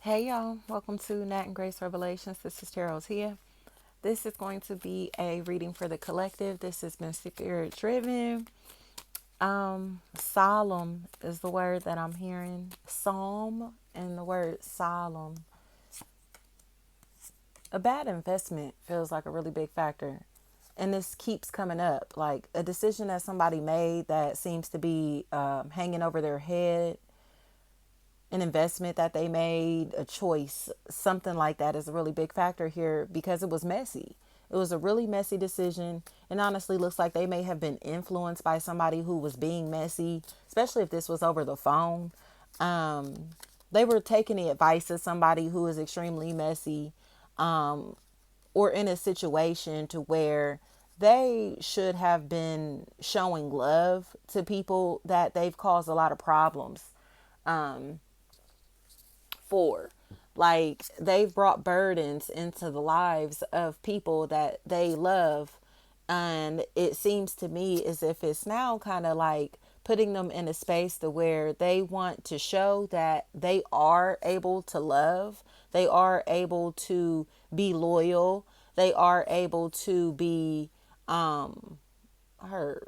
Hey y'all, welcome to Nat and Grace Revelations. This is Tarot here. This is going to be a reading for the collective. This has been spirit driven. Solemn is the word that I'm hearing. Psalm and the word solemn. A bad investment feels like a really big factor. And this keeps coming up. Like a decision that somebody made that seems to be hanging over their head, an investment that they made, a choice, something like that is a really big factor here because it was messy. It was a really messy decision, and honestly looks like they may have been influenced by somebody who was being messy, especially if this was over the phone. Um, they were taking the advice of somebody who is extremely messy, or in a situation to where they should have been showing love to people that they've caused a lot of problems for. Like they've brought burdens into the lives of people that they love. And it seems to me as if it's now kind of like putting them in a space to where they want to show that they are able to love, they are able to be loyal, they are able to be her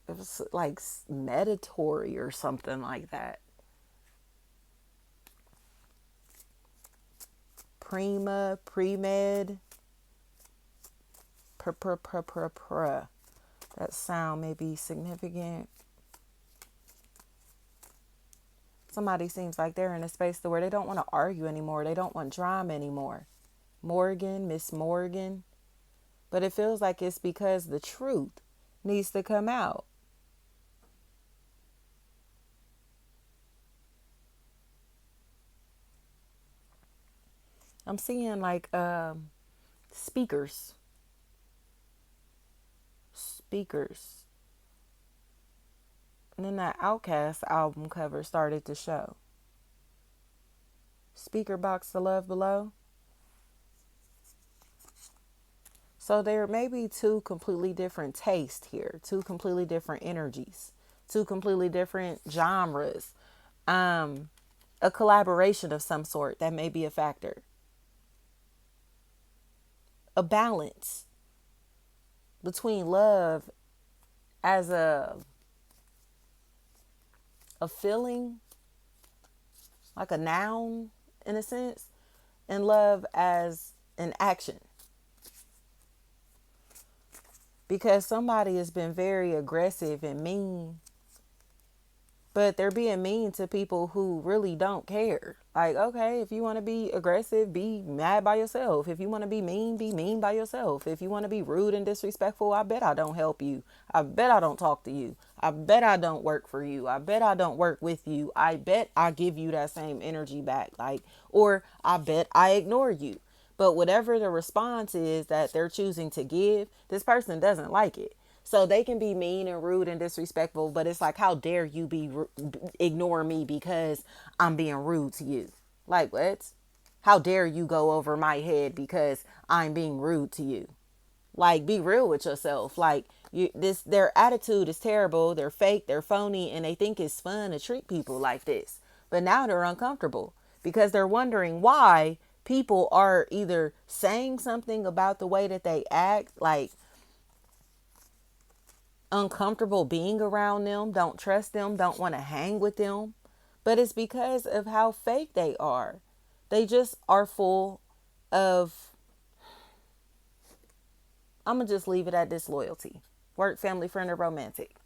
it was like meditatory or something like that. Pre-med, pr. That sound may be significant. Somebody seems like they're in a space to where they don't want to argue anymore. They don't want drama anymore. Morgan, Miss Morgan. But it feels like it's because the truth needs to come out. I'm seeing like speakers. Speakers. And then that Outcast album cover started to show. Speaker box to love below. So there may be two completely different tastes here, two completely different energies, two completely different genres. A collaboration of some sort that may be a factor. A balance between love as a feeling, like a noun in a sense, and love as an action. Because somebody has been very aggressive and mean, but they're being mean to people who really don't care. Like, okay, if you want to be aggressive, be mad by yourself. If you want to be mean by yourself. If you want to be rude and disrespectful, I bet I don't help you. I bet I don't talk to you. I bet I don't work for you. I bet I don't work with you. I bet I give you that same energy back. Like, or I bet I ignore you. But whatever the response is that they're choosing to give, this person doesn't like it. So they can be mean and rude and disrespectful, but it's like, how dare you ignore me because I'm being rude to you? Like, what? How dare you go over my head because I'm being rude to you? Like, be real with yourself. Like, their attitude is terrible. They're fake. They're phony, and they think it's fun to treat people like this. But now they're uncomfortable because they're wondering why people are either saying something about the way that they act, like uncomfortable being around them, don't trust them, don't want to hang with them. But it's because of how fake they are. They just are full of, I'm going to just leave it at disloyalty. Work, family, friend, or romantic.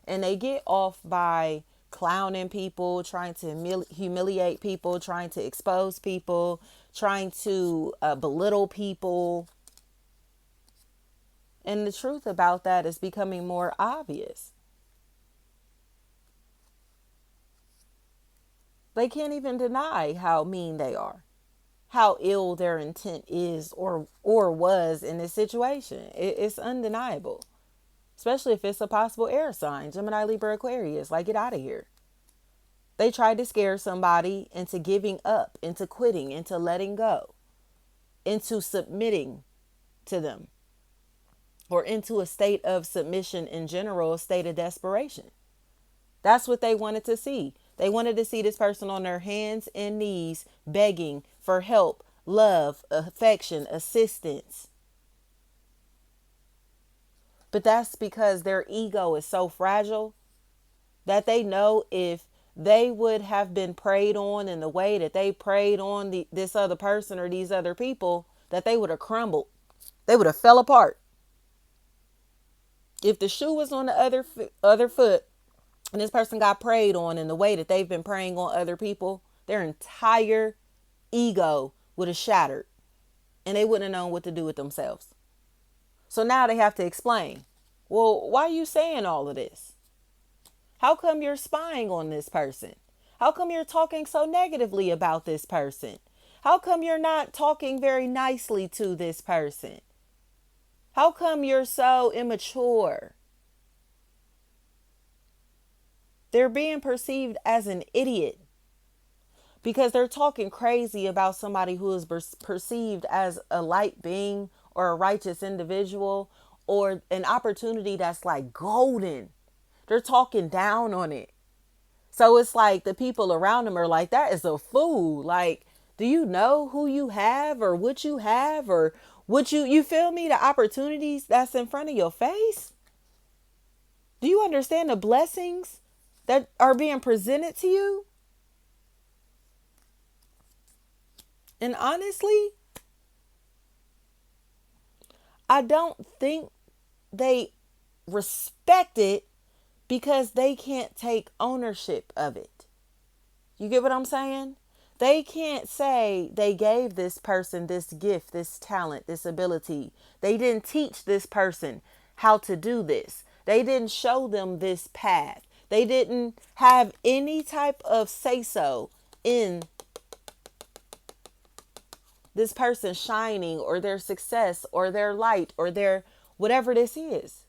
And they get off by clowning people, trying to humiliate people, trying to expose people, trying to belittle people. And the truth about that is becoming more obvious. They can't even deny how mean they are, how ill their intent is or was in this situation. It's undeniable, especially if it's a possible air sign, Gemini, Libra, Aquarius. Like, get out of here. They tried to scare somebody into giving up, into quitting, into letting go, into submitting to them, or into a state of submission in general, a state of desperation. That's what they wanted to see. They wanted to see this person on their hands and knees begging for help, love, affection, assistance. But that's because their ego is so fragile that they know if they would have been preyed on in the way that they preyed on this other person or these other people, that they would have crumbled. They would have fell apart. If the shoe was on the other foot and this person got preyed on in the way that they've been preying on other people, their entire ego would have shattered and they wouldn't have known what to do with themselves. So now they have to explain, well, why are you saying all of this? How come you're spying on this person? How come you're talking so negatively about this person? How come you're not talking very nicely to this person? How come you're so immature? They're being perceived as an idiot because they're talking crazy about somebody who is perceived as a light being or a righteous individual or an opportunity that's like golden. They're talking down on it. So it's like the people around them are like, that is a fool. Like, do you know who you have or what you have or what you feel me? The opportunities that's in front of your face. Do you understand the blessings that are being presented to you? And honestly, I don't think they respect it because they can't take ownership of it. You get what I'm saying? They can't say they gave this person this gift, this talent, this ability. They didn't teach this person how to do this. They didn't show them this path. They didn't have any type of say-so in this person shining or their success or their light or their whatever this is.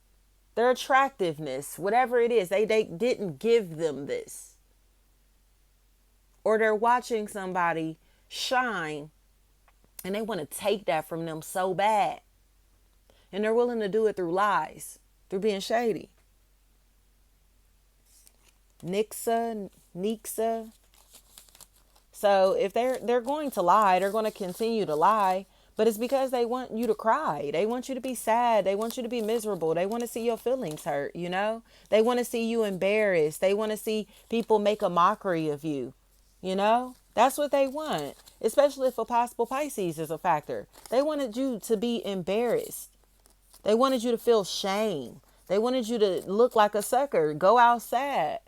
Their attractiveness, whatever it is, they didn't give them this. Or they're watching somebody shine and they want to take that from them so bad. And they're willing to do it through lies, through being shady. Nixa. So if they're going to lie, they're going to continue to lie. But it's because they want you to cry. They want you to be sad. They want you to be miserable. They want to see your feelings hurt, you know? They want to see you embarrassed. They want to see people make a mockery of you, you know? That's what they want, especially if a possible Pisces is a factor. They wanted you to be embarrassed. They wanted you to feel shame. They wanted you to look like a sucker, go outside.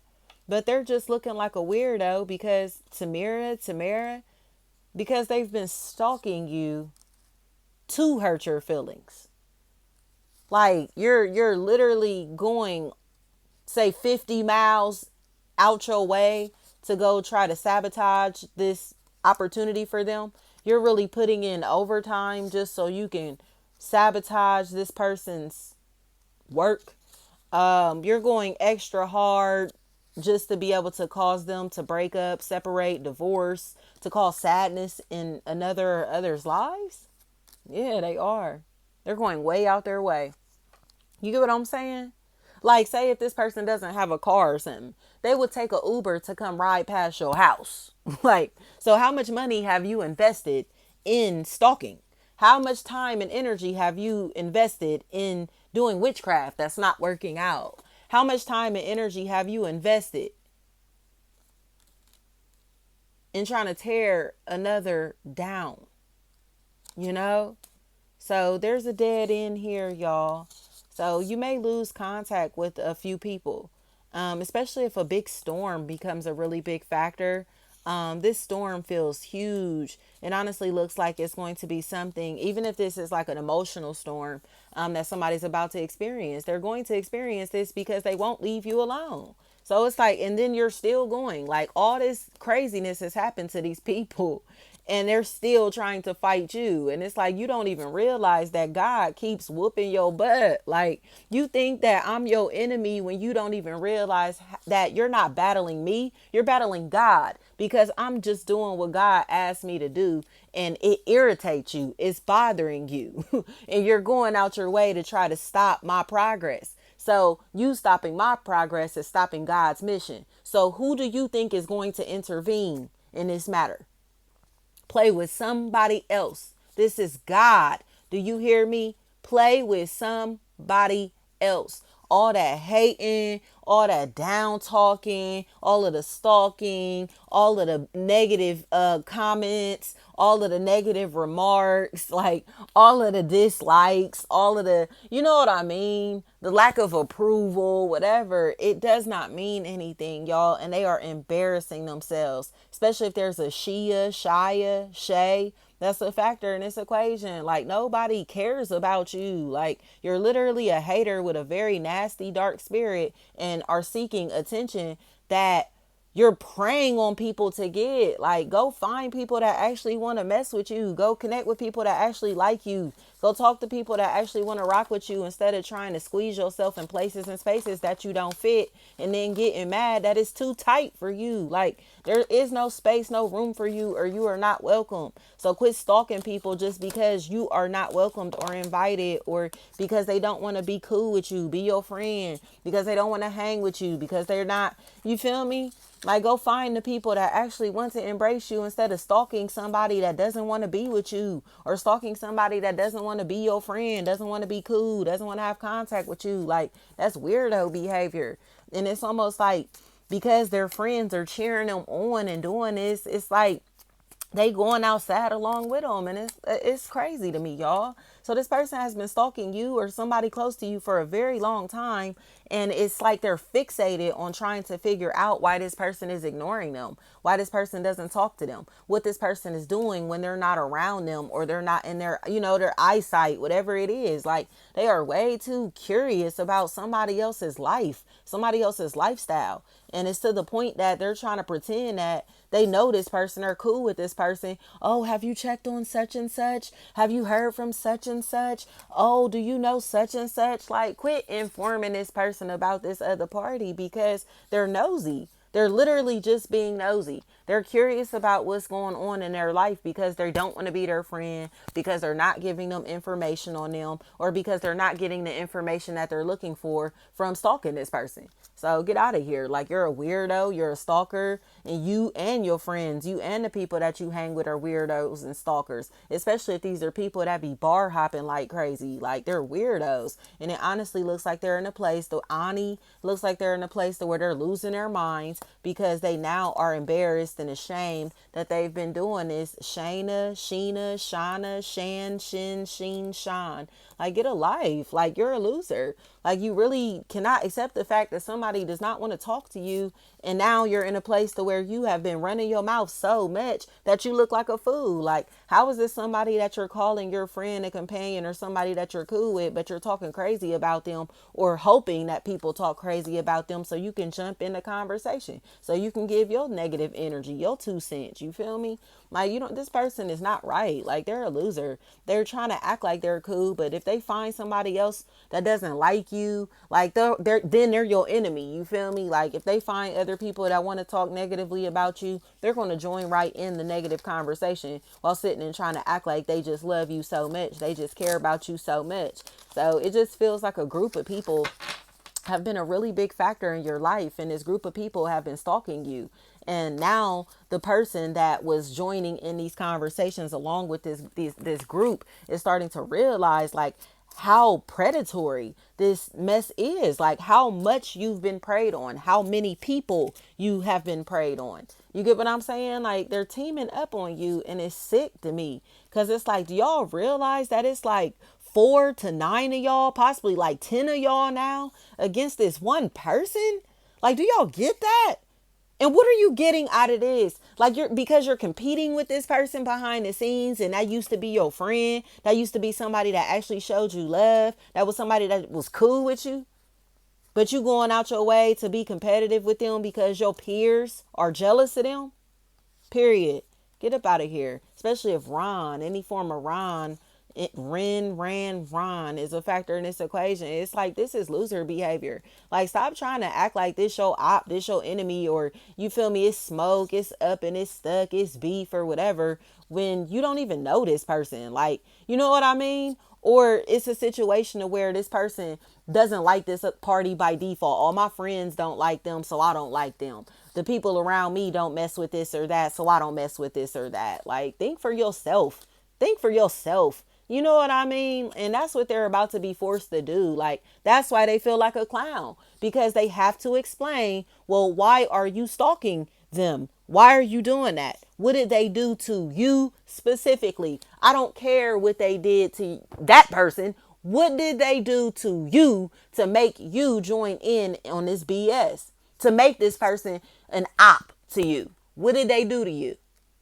But they're just looking like a weirdo because Tamara, because they've been stalking you to hurt your feelings. Like you're literally going, say, 50 miles out your way to go try to sabotage this opportunity for them. You're really putting in overtime just so you can sabotage this person's work. You're going extra hard just to be able to cause them to break up, separate, divorce, to cause sadness in another or others' lives. Yeah, they are. They're going way out their way. You get what I'm saying? Like, say if this person doesn't have a car or something, they would take a Uber to come ride past your house. Like, so how much money have you invested in stalking? How much time and energy have you invested in doing witchcraft that's not working out? How much time and energy have you invested in trying to tear another down? You know? So there's a dead end here, y'all. So you may lose contact with a few people, especially if a big storm becomes a really big factor. This storm feels huge. It honestly looks like it's going to be something, even if this is like an emotional storm that somebody's about to experience. They're going to experience this because they won't leave you alone. So it's like, and then you're still going. Like, all this craziness has happened to these people and they're still trying to fight you. And it's like, you don't even realize that God keeps whooping your butt. Like, you think that I'm your enemy when you don't even realize that you're not battling me. You're battling God, because I'm just doing what God asked me to do. And it irritates you. It's bothering you. And you're going out your way to try to stop my progress. So you stopping my progress is stopping God's mission. So who do you think is going to intervene in this matter? Play with somebody else. This is God. Do you hear me? Play with somebody else. All that hating, all that down talking, all of the stalking, all of the negative comments, all of the negative remarks, like all of the dislikes, all of the, you know what I mean? The lack of approval, whatever. It does not mean anything, y'all. And they are embarrassing themselves, especially if there's a Shia, Shay. That's a factor in this equation. Like, nobody cares about you. Like, you're literally a hater with a very nasty, dark spirit and are seeking attention that you're preying on people to get. Like, go find people that actually want to mess with you. Go connect with people that actually like you. Go talk to people that actually want to rock with you instead of trying to squeeze yourself in places and spaces that you don't fit and then getting mad that it's too tight for you. Like, there is no space, no room for you, or you are not welcome. So quit stalking people just because you are not welcomed or invited, or because they don't want to be cool with you, be your friend, because they don't want to hang with you, because they're not, you feel me? Like, go find the people that actually want to embrace you instead of stalking somebody that doesn't want to be with you, or stalking somebody that doesn't want to be your friend, doesn't want to be cool, doesn't want to have contact with you. Like, that's weirdo behavior. And it's almost like because their friends are cheering them on and doing this, it's like they going outside along with them, and it's crazy to me, y'all. So this person has been stalking you or somebody close to you for a very long time, and it's like they're fixated on trying to figure out why this person is ignoring them, why this person doesn't talk to them, what this person is doing when they're not around them, or they're not in their, their eyesight, whatever it is. Like, they are way too curious about somebody else's life, somebody else's lifestyle. And it's to the point that they're trying to pretend that they know this person or cool with this person. Oh, have you checked on such and such? Have you heard from such and such? Oh, do you know such and such? Like, quit informing this person about this other party because they're nosy. They're literally just being nosy. They're curious about what's going on in their life because they don't want to be their friend, because they're not giving them information on them, or because they're not getting the information that they're looking for from stalking this person. So get out of here. Like, you're a weirdo, you're a stalker, and you and your friends, you and the people that you hang with are weirdos and stalkers, especially if these are people that be bar hopping like crazy. Like, they're weirdos. And it honestly looks like they're in a place, the Ani looks like they're in a place to where they're losing their minds because they now are embarrassed and ashamed that they've been doing this. Shayna, Sheena, Shauna, Shan, Shin, Sheen, Sean. Like, get a life. Like, you're a loser. Like, you really cannot accept the fact that somebody does not want to talk to you, and now you're in a place to where you have been running your mouth so much that you look like a fool. Like, how is this somebody that you're calling your friend, a companion, or somebody that you're cool with, but you're talking crazy about them, or hoping that people talk crazy about them so you can jump in the conversation, so you can give your negative energy, your 2 cents. You feel me? Like, this person is not right. Like, they're a loser. They're trying to act like they're cool, but if they find somebody else that doesn't like you, like, then they're your enemy. You feel me? Like, if they find other people that want to talk negatively about you, they're going to join right in the negative conversation while sitting and trying to act like they just love you so much. They just care about you so much. So it just feels like a group of people have been a really big factor in your life, and this group of people have been stalking you. And now the person that was joining in these conversations along with this group is starting to realize, like, how predatory this mess is, like how much you've been preyed on, how many people you have been preyed on. You get what I'm saying? Like, they're teaming up on you, and it's sick to me because it's like, do y'all realize that it's like 4 to 9 of y'all, possibly like 10 of y'all now against this one person? Like, do y'all get that? And what are you getting out of this? Like, because you're competing with this person behind the scenes, and that used to be your friend, that used to be somebody that actually showed you love, that was somebody that was cool with you, but you going out your way to be competitive with them because your peers are jealous of them? Period. Get up out of here. Especially if Ron, any form of Ron, Ron is a factor in this equation. It's like, this is loser behavior. Like, stop trying to act like this your op, this your enemy, or you feel me, it's smoke, it's up and it's stuck, it's beef or whatever, when you don't even know this person. Like, you know what I mean? Or it's a situation of where this person doesn't like this party by default. All my friends don't like them, so I don't like them. The people around me don't mess with this or that, so I don't mess with this or that. Like, think for yourself. Think for yourself. You know what I mean? And that's what they're about to be forced to do. Like, that's why they feel like a clown, because they have to explain, well, why are you stalking them? Why are you doing that? What did they do to you specifically? I don't care what they did to that person. What did they do to you to make you join in on this BS? To make this person an op to you? What did they do to you?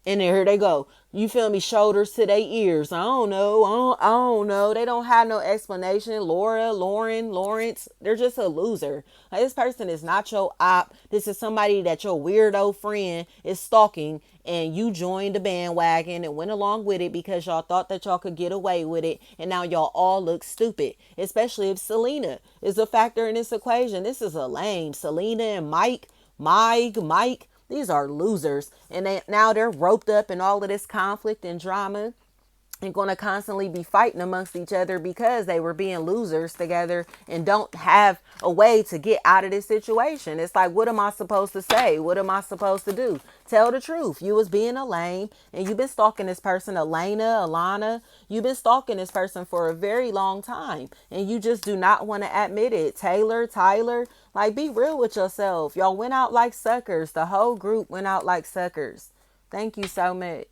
And then here they go. You feel me? Shoulders to their ears. I don't know. I don't know. They don't have no explanation. Laura, Lauren, Lawrence. They're just a loser. Like, this person is not your op. This is somebody that your weirdo friend is stalking. And you joined the bandwagon and went along with it because y'all thought that y'all could get away with it. And now y'all all look stupid. Especially if Selena is a factor in this equation. This is a lame. Selena and Mike. These are losers, and now they're roped up in all of this conflict and drama, and going to constantly be fighting amongst each other because they were being losers together and don't have a way to get out of this situation. It's like, what am I supposed to say? What am I supposed to do? Tell the truth. You was being a lame, and you've been stalking this person, Alana. You've been stalking this person for a very long time, and you just do not want to admit it. Tyler, like, be real with yourself. Y'all went out like suckers. The whole group went out like suckers. Thank you so much.